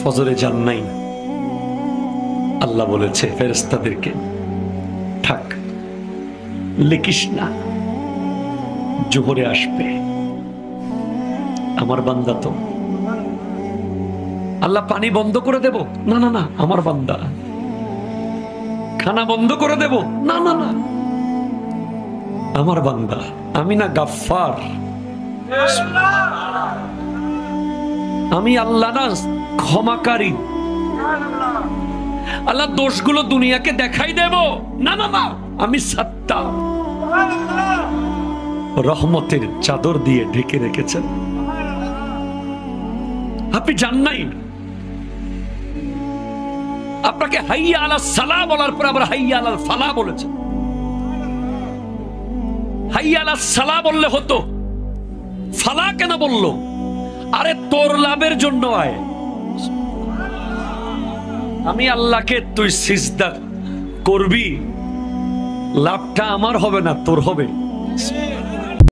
ফজরে যান নাই, আল্লাহ বলেছে ফেরেশতাদেরকে থাক, লিখিস না, জোহরে আসবে। আমার বান্দা তো। আল্লাহ পানি বন্ধ করে দেব? না না না, আমার বান্দা। খানা বন্ধ করে দেব? না না না, আমার বান্দা। আমি না গাফফার? আমি আল্লাহ না ক্ষমাকারী? আল্লাহ দোষগুলো দুনিয়াকে দেখাই দেব? না না না, আমি সাত্তার। রহমতের চাদর দিয়ে ঢেকে রেখেছেন। আপনি জান নাই? আপনাকে হাইয়া আলাস সালাহ বলার পর আবার হাইয়া আলাল ফালাহ বলেছেন। হাইয়া আলাস সালাহ বললে হতো, ফালাহ কেন বললো? আরে তোর লাভের জন্য আয়। আমি আল্লাহকে তুই সিজদা করবি, লাভটা আমার হবে না, তোর হবে।